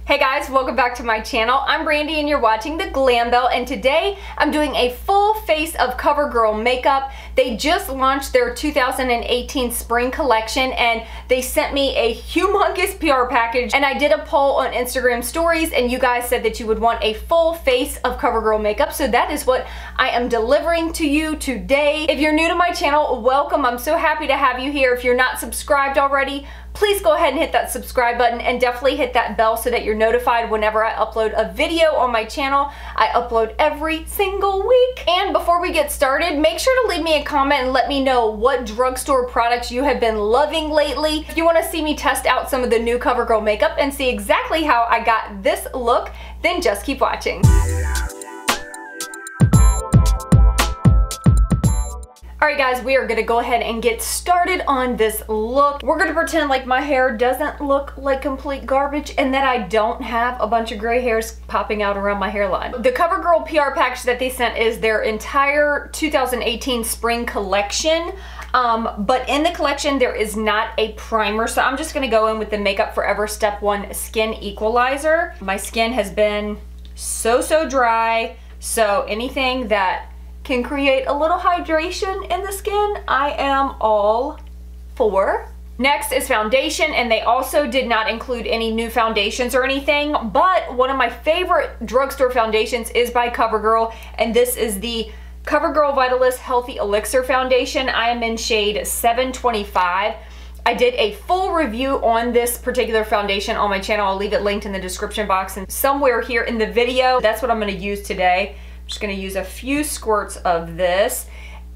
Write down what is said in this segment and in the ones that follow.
Hey guys, welcome back to my channel. I'm Brandy and you're watching the Glam Belle, and today I'm doing a full face of Covergirl makeup. They just launched their 2018 spring collection and they sent me a humongous PR package, and I did a poll on Instagram stories and you guys said that you would want a full face of Covergirl makeup, so that is what I am delivering to you today. If you're new to my channel, welcome. I'm so happy to have you here. If you're not subscribed already, please go ahead and hit that subscribe button and definitely hit that bell so that you're notified whenever I upload a video on my channel. I upload every single week. And before we get started, make sure to leave me a comment and let me know what drugstore products you have been loving lately. If you want to see me test out some of the new Covergirl makeup and see exactly how I got this look, then just keep watching. Alright guys, we are going to go ahead and get started on this look. We're going to pretend like my hair doesn't look like complete garbage and that I don't have a bunch of gray hairs popping out around my hairline. The Covergirl PR package that they sent is their entire 2018 spring collection. But in the collection there is not a primer, so I'm just going to go in with the Makeup Forever Step 1 Skin Equalizer. My skin has been so dry, so anything that can create a little hydration in the skin, I am all for. Next is foundation, and they also did not include any new foundations or anything, but one of my favorite drugstore foundations is by Covergirl, and this is the Covergirl Vitalist Healthy Elixir Foundation. I am in shade 725. I did a full review on this particular foundation on my channel. I'll leave it linked in the description box and somewhere here in the video. That's what I'm going to use today. Just gonna use a few squirts of this.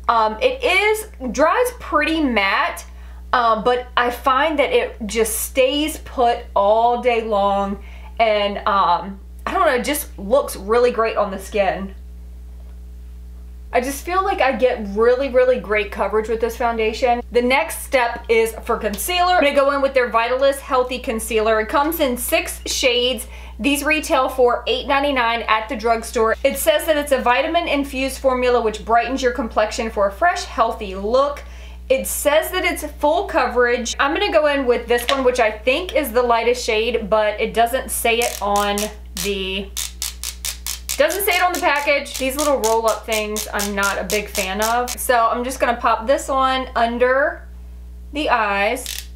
It dries pretty matte, but I find that it just stays put all day long, and I don't know, it just looks really great on the skin. I just feel like I get really great coverage with this foundation. The next step is for concealer. I'm gonna go in with their Vitalist Healthy Concealer. It comes in 6 shades. These retail for $8.99 at the drugstore. It says that it's a vitamin-infused formula which brightens your complexion for a fresh, healthy look. It says that it's full coverage. I'm gonna go in with this one, which I think is the lightest shade, but it doesn't say it on the package. These little roll-up things I'm not a big fan of. So I'm just gonna pop this on under the eyes.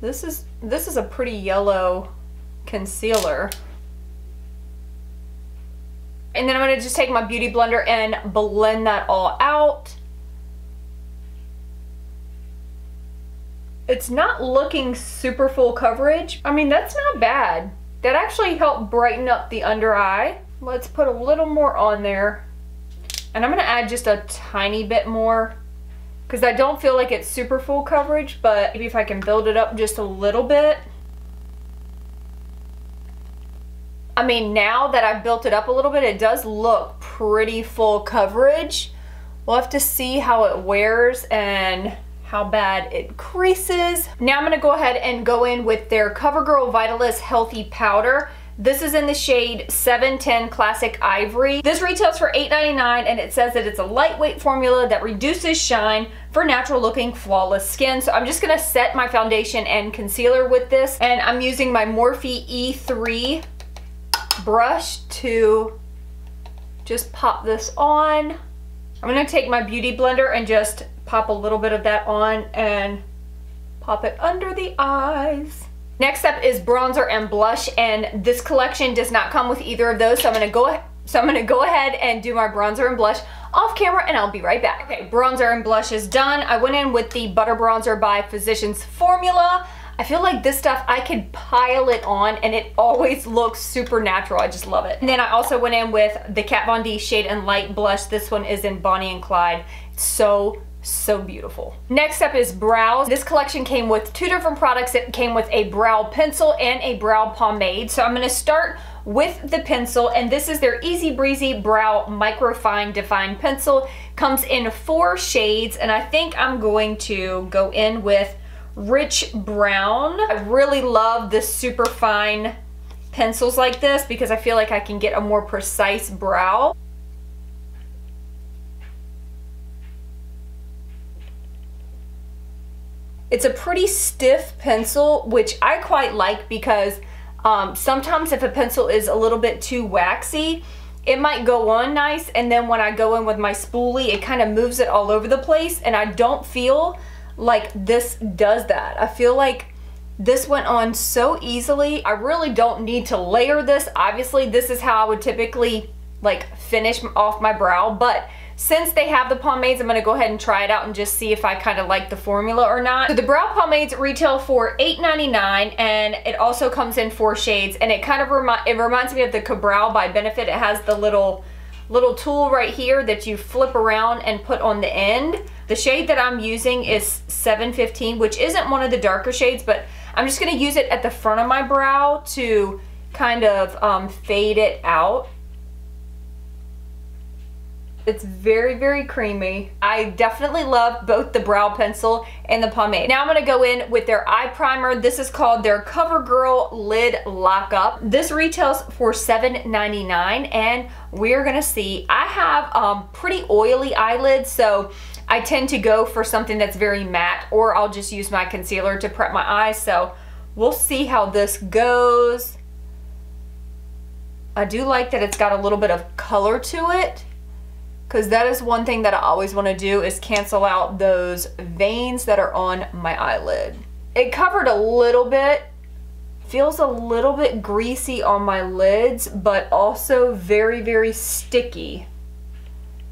This is a pretty yellow concealer. And then I'm gonna just take my beauty blender and blend that all out. It's not looking super full coverage. I mean, that's not bad. That actually helped brighten up the under eye. Let's put a little more on there. And I'm gonna add just a tiny bit more, because I don't feel like it's super full coverage, but maybe if I can build it up just a little bit. I mean, now that I've built it up a little bit, it does look pretty full coverage. We'll have to see how it wears and how bad it creases. Now I'm gonna go ahead and go in with their Covergirl Vitalist Healthy Powder. This is in the shade 710 Classic Ivory. This retails for $8.99 and it says that it's a lightweight formula that reduces shine for natural looking flawless skin. So I'm just gonna set my foundation and concealer with this, and I'm using my Morphe E3 brush to just pop this on. I'm gonna take my beauty blender and just pop a little bit of that on and pop it under the eyes. Next up is bronzer and blush, and this collection does not come with either of those, so I'm gonna go ahead and do my bronzer and blush off camera, and I'll be right back. Okay, bronzer and blush is done. I went in with the Butter Bronzer by Physicians Formula. I feel like this stuff, I could pile it on and it always looks super natural. I just love it. And then I also went in with the Kat Von D Shade and Light blush. This one is in Bonnie and Clyde. It's so beautiful. Next up is brows. This collection came with 2 different products. It came with a brow pencil and a brow pomade. So I'm gonna start with the pencil, and this is their Easy Breezy Brow Microfine Define Pencil. Comes in 4 shades, and I think I'm going to go in with Rich Brown. I really love the super fine pencils like this because I feel like I can get a more precise brow. It's a pretty stiff pencil, which I quite like because sometimes if a pencil is a little bit too waxy, it might go on nice, and then when I go in with my spoolie, it kind of moves it all over the place, and I don't feel like this does that. I feel like this went on so easily. I really don't need to layer this. Obviously, this is how I would typically like finish off my brow, but since they have the pomades, I'm going to go ahead and try it out and just see if I kind of like the formula or not. So the brow pomades retail for $8.99, and it also comes in 4 shades, and it kind of reminds me of the Covergirl by Benefit. It has the little tool right here that you flip around and put on the end. The shade that I'm using is 715, which isn't one of the darker shades, but I'm just going to use it at the front of my brow to kind of fade it out. It's very, very creamy. I definitely love both the brow pencil and the pomade. Now I'm gonna go in with their eye primer. This is called their Covergirl Lid Lockup. This retails for $7.99, and we're gonna see. I have pretty oily eyelids, so I tend to go for something that's very matte, or I'll just use my concealer to prep my eyes. So we'll see how this goes. I do like that it's got a little bit of color to it, because that is one thing that I always want to do, is cancel out those veins that are on my eyelid. It covered a little bit. Feels a little bit greasy on my lids, but also very, very sticky.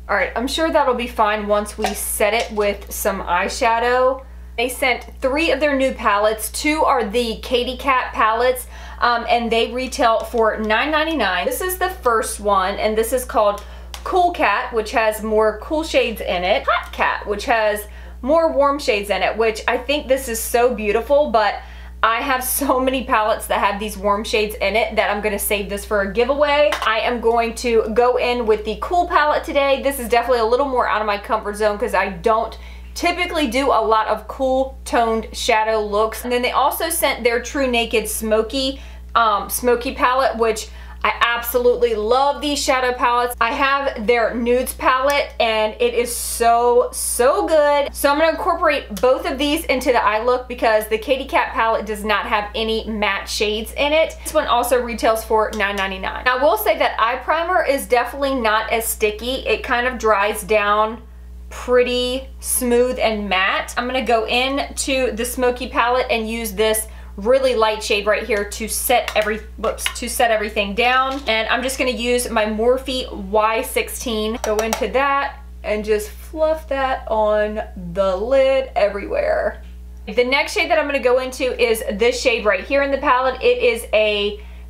All right, I'm sure that'll be fine once we set it with some eyeshadow. They sent 3 of their new palettes. 2 are the Katy Kat palettes, and they retail for $9.99. This is the first one, and this is called Cool Cat, which has more cool shades in it. Hot Cat, which has more warm shades in it, which I think this is so beautiful, but I have so many palettes that have these warm shades in it that I'm going to save this for a giveaway. I am going to go in with the Cool palette today. This is definitely a little more out of my comfort zone because I don't typically do a lot of cool toned shadow looks. And then they also sent their True Naked Smoky palette, which I absolutely love these shadow palettes. I have their Nudes palette, and it is so, so good. So I'm going to incorporate both of these into the eye look because the Katy Kat palette does not have any matte shades in it. This one also retails for $9.99. Now, I will say that eye primer is definitely not as sticky. It kind of dries down pretty smooth and matte. I'm going to go into the Smoky palette and use this really light shade right here to set everything down. And I'm just going to use my Morphe Y16, go into that and just fluff that on the lid everywhere. The next shade that I'm going to go into is this shade right here in the palette. It is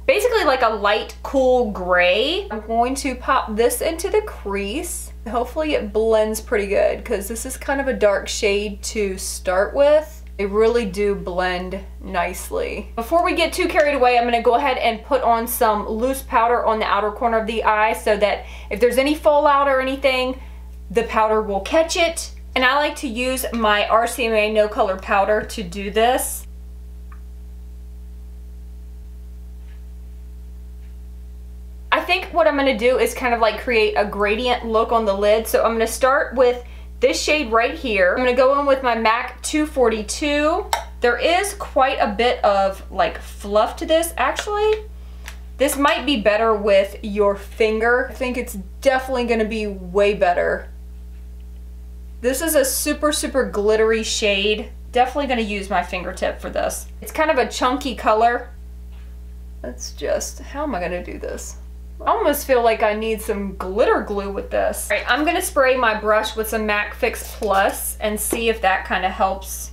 basically like a light cool gray. I'm going to pop this into the crease. Hopefully it blends pretty good because this is kind of a dark shade to start with. They really do blend nicely. Before we get too carried away, I'm going to go ahead and put on some loose powder on the outer corner of the eye so that if there's any fallout or anything, the powder will catch it. And I like to use my RCMA No Color powder to do this. I think what I'm going to do is kind of like create a gradient look on the lid. So I'm going to start with this shade right here. I'm gonna go in with my MAC 242. There is quite a bit of like fluff to this. Actually, this might be better with your finger. I think it's definitely gonna be way better. This is a super, super glittery shade. Definitely gonna use my fingertip for this. It's kind of a chunky color. Let's just, how am I gonna do this? I almost feel like I need some glitter glue with this. All right, I'm gonna spray my brush with some MAC Fix Plus and see if that kind of helps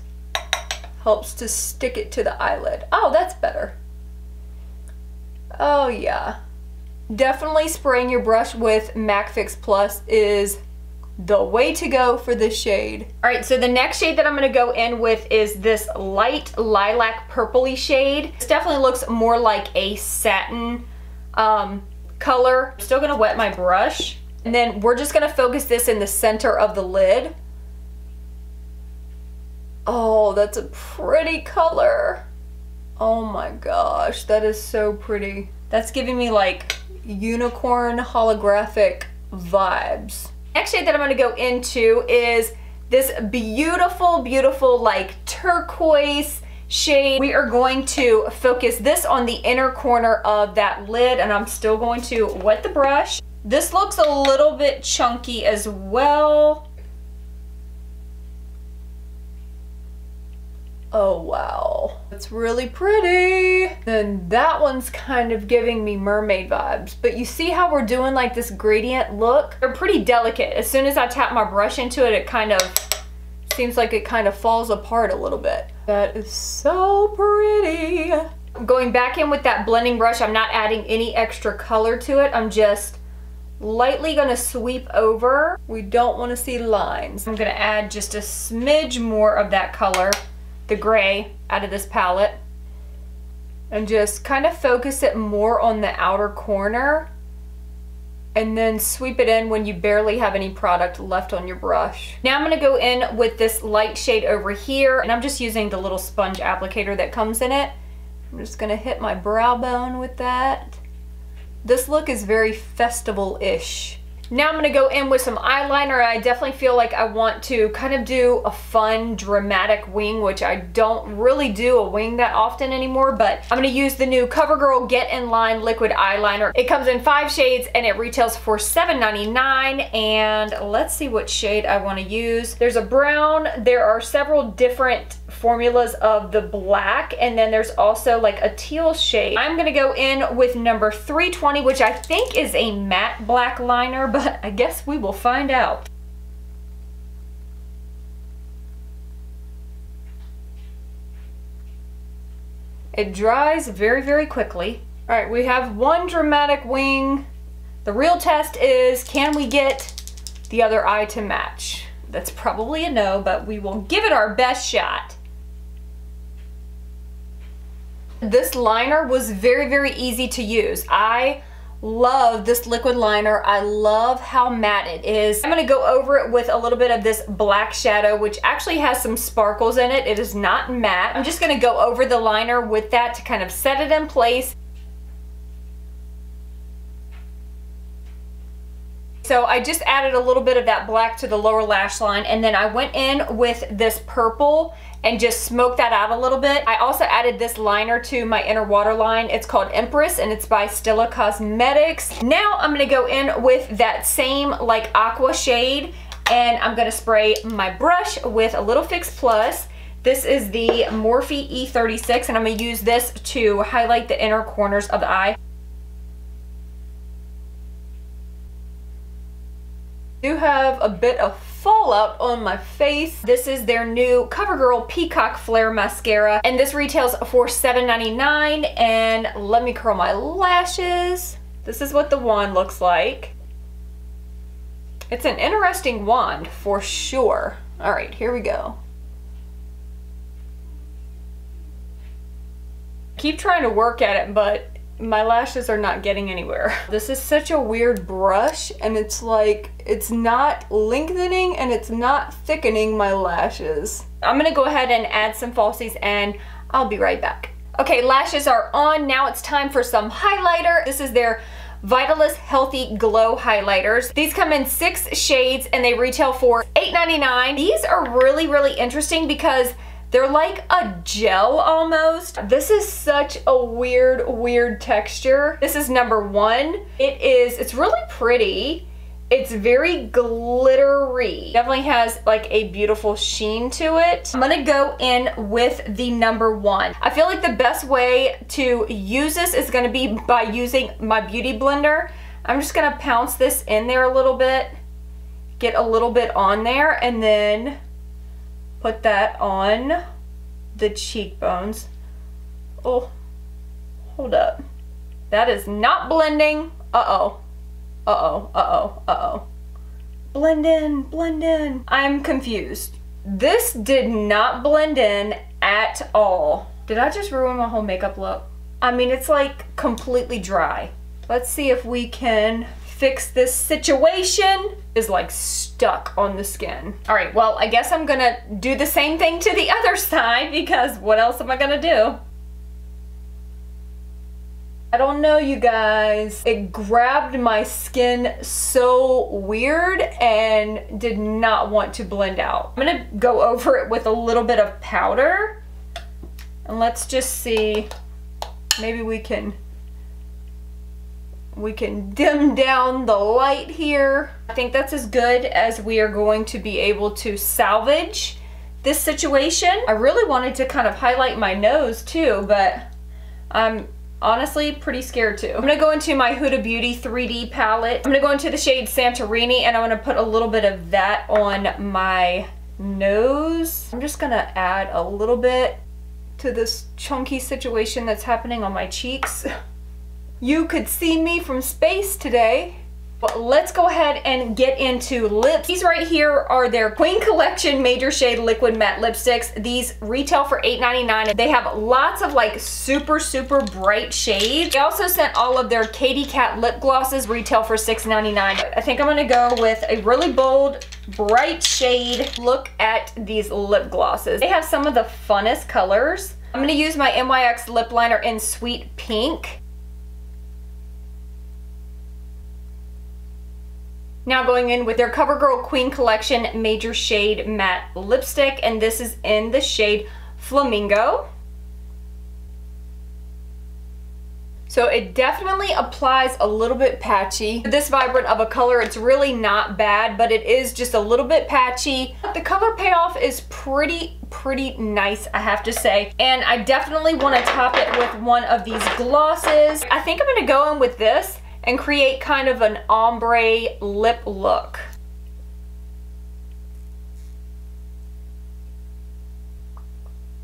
to stick it to the eyelid. Oh, that's better. Oh yeah. Definitely spraying your brush with MAC Fix Plus is the way to go for this shade. All right, so the next shade that I'm gonna go in with is this light lilac purpley shade. This definitely looks more like a satin color. I'm still gonna wet my brush, and then we're just gonna focus this in the center of the lid. Oh, that's a pretty color. Oh my gosh, that is so pretty. That's giving me like unicorn holographic vibes. Next shade that I'm gonna go into is this beautiful, beautiful like turquoise shade. We are going to focus this on the inner corner of that lid, and I'm still going to wet the brush. This looks a little bit chunky as well. Oh wow, that's really pretty. Then that one's kind of giving me mermaid vibes, but you see how we're doing like this gradient look? They're pretty delicate. As soon as I tap my brush into it, it kind of seems like it kind of falls apart a little bit. That is so pretty. I'm going back in with that blending brush. I'm not adding any extra color to it. I'm just lightly gonna sweep over. We don't want to see lines. I'm gonna add just a smidge more of that color, the gray, out of this palette, and just kind of focus it more on the outer corner, and then sweep it in when you barely have any product left on your brush. Now I'm gonna go in with this light shade over here, and I'm just using the little sponge applicator that comes in it. I'm just gonna hit my brow bone with that. This look is very festival-ish. Now I'm gonna go in with some eyeliner. I definitely feel like I want to kind of do a fun, dramatic wing, which I don't really do a wing that often anymore, but I'm gonna use the new Covergirl Get In Line liquid eyeliner. It comes in 5 shades and it retails for $7.99, and let's see what shade I wanna use. There's a brown, there are several different formulas of the black, and then there's also like a teal shade. I'm gonna go in with number 320, which I think is a matte black liner, but I guess we will find out. It dries very, very quickly. All right, we have one dramatic wing. The real test is, can we get the other eye to match? That's probably a no, but we will give it our best shot. This liner was very, very easy to use. I love this liquid liner. I love how matte it is. I'm gonna go over it with a little bit of this black shadow, which actually has some sparkles in it. It is not matte. I'm just gonna go over the liner with that to kind of set it in place. So I just added a little bit of that black to the lower lash line, and then I went in with this purple and just smoked that out a little bit. I also added this liner to my inner waterline. It's called Empress, and it's by Stila Cosmetics. Now I'm gonna go in with that same like aqua shade, and I'm gonna spray my brush with a little Fix Plus. This is the Morphe E36, and I'm gonna use this to highlight the inner corners of the eye. I do have a bit of fallout on my face. This is their new Covergirl Peacock Flare Mascara, and this retails for $7.99. And let me curl my lashes. This is what the wand looks like. It's an interesting wand for sure. All right, here we go. Keep trying to work at it, but my lashes are not getting anywhere. This is such a weird brush, and it's like, it's not lengthening and it's not thickening my lashes. I'm gonna go ahead and add some falsies, and I'll be right back. Okay, lashes are on. Now it's time for some highlighter. This is their Vitalist Healthy Glow Highlighters. These come in 6 shades and they retail for $8.99. These are really, really interesting because they're like a gel almost. This is such a weird, weird texture. This is number 1. It's really pretty. It's very glittery. Definitely has like a beautiful sheen to it. I'm gonna go in with the number 1. I feel like the best way to use this is gonna be by using my beauty blender. I'm just gonna pounce this in there a little bit, get a little bit on there, and then put that on the cheekbones. Oh, hold up. That is not blending. Uh-oh. Uh-oh, uh-oh, uh-oh. Blend in, blend in. I'm confused. This did not blend in at all. Did I just ruin my whole makeup look? I mean, it's like completely dry. Let's see if we can fix this situation. Is like stuck on the skin. All right, well, I guess I'm gonna do the same thing to the other side, because what else am I gonna do? I don't know, you guys. It grabbed my skin so weird and did not want to blend out. I'm gonna go over it with a little bit of powder. And let's just see, maybe we can dim down the light here. I think that's as good as we are going to be able to salvage this situation. I really wanted to kind of highlight my nose too, but I'm honestly pretty scared to. I'm gonna go into my Huda Beauty 3D palette. I'm gonna go into the shade Santorini and I'm gonna put a little bit of that on my nose. I'm just gonna add a little bit to this chunky situation that's happening on my cheeks. You could see me from space today. But let's go ahead and get into lips. These right here are their Queen Collection Major Shade Liquid Matte Lipsticks. These retail for $8.99. They have lots of like super bright shades. They also sent all of their Katy Kat lip glosses, retail for $6.99. I think I'm gonna go with a really bold, bright shade. Look at these lip glosses. They have some of the funnest colors. I'm gonna use my NYX lip liner in Sweet Pink. Now going in with their CoverGirl Queen Collection Major Shade Matte Lipstick, and this is in the shade Flamingo. So it definitely applies a little bit patchy. This vibrant of a color, it's really not bad, but it is just a little bit patchy. The color payoff is pretty nice, I have to say. And I definitely want to top it with one of these glosses. I think I'm going to go in with this and create kind of an ombre lip look.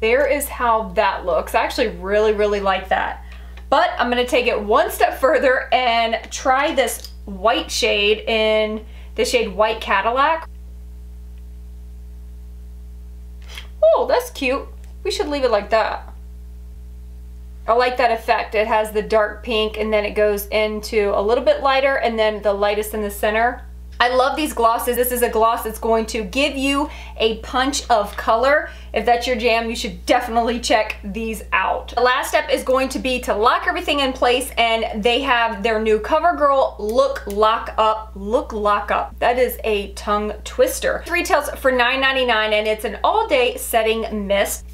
There is how that looks. I actually really like that. But I'm gonna take it one step further and try this white shade in the shade White Cadillac. Oh, that's cute. We should leave it like that. I like that effect. It has the dark pink and then it goes into a little bit lighter and then the lightest in the center. I love these glosses. This is a gloss that's going to give you a punch of color. If that's your jam, you should definitely check these out. The last step is going to be to lock everything in place, and they have their new CoverGirl Look Lock Up. Look Lock Up. That is a tongue twister. It retails for $9.99 and it's an all-day setting mist.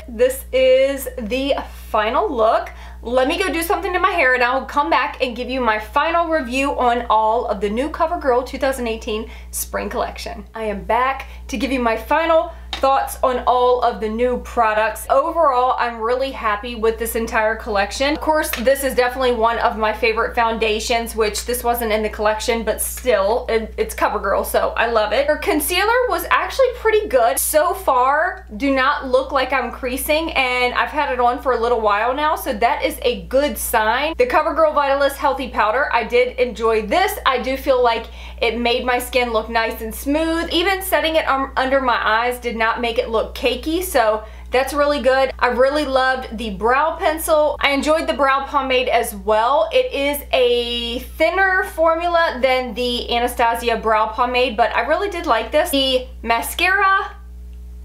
This is the final look. Let me go do something to my hair and I'll come back and give you my final review on all of the new CoverGirl 2018 Spring Collection. I am back to give you my final thoughts on all of the new products. Overall, I'm really happy with this entire collection. Of course, this is definitely one of my favorite foundations, which this wasn't in the collection, but still, it's CoverGirl, so I love it. Her concealer was actually pretty good. So far, do not look like I'm creasing, and I've had it on for a little while now, so that is a good sign. The CoverGirl Vitalist Healthy Powder, I did enjoy this. I do feel like it made my skin look nice and smooth. Even setting it under my eyes did not make it look cakey, so that's really good. I really loved the brow pencil. I enjoyed the brow pomade as well. It is a thinner formula than the Anastasia brow pomade, but I really did like this. The mascara,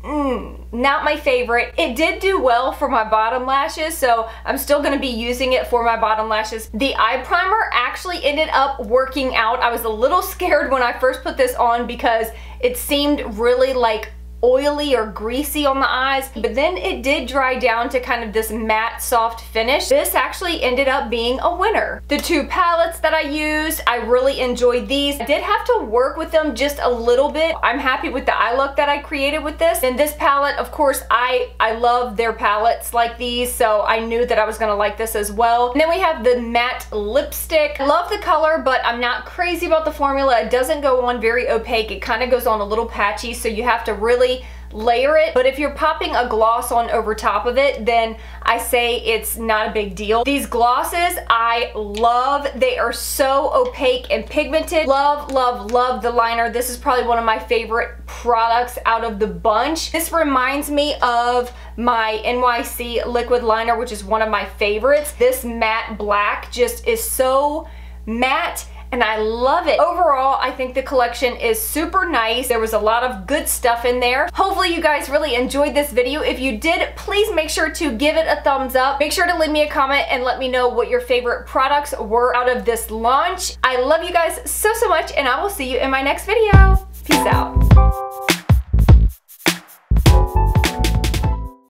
not my favorite. It did do well for my bottom lashes, so I'm still gonna be using it for my bottom lashes. The eye primer actually ended up working out. I was a little scared when I first put this on because it seemed really like oily or greasy on the eyes, but then it did dry down to kind of this matte soft finish. This actually ended up being a winner. The two palettes that I used, I really enjoyed these. I did have to work with them just a little bit. I'm happy with the eye look that I created with this. And this palette, of course, I love their palettes like these, so I knew that I was gonna like this as well. And then we have the matte lipstick. I love the color, but I'm not crazy about the formula. It doesn't go on very opaque. It kind of goes on a little patchy, so you have to really layer it. But if you're popping a gloss on over top of it, then I say it's not a big deal. These glosses I love. They are so opaque and pigmented. Love the liner. This is probably one of my favorite products out of the bunch. This reminds me of my NYC liquid liner, which is one of my favorites. This matte black just is so matte and I love it. Overall, I think the collection is super nice. There was a lot of good stuff in there. Hopefully you guys really enjoyed this video. If you did, please make sure to give it a thumbs up. Make sure to leave me a comment and let me know what your favorite products were out of this launch. I love you guys so much, and I will see you in my next video. Peace out.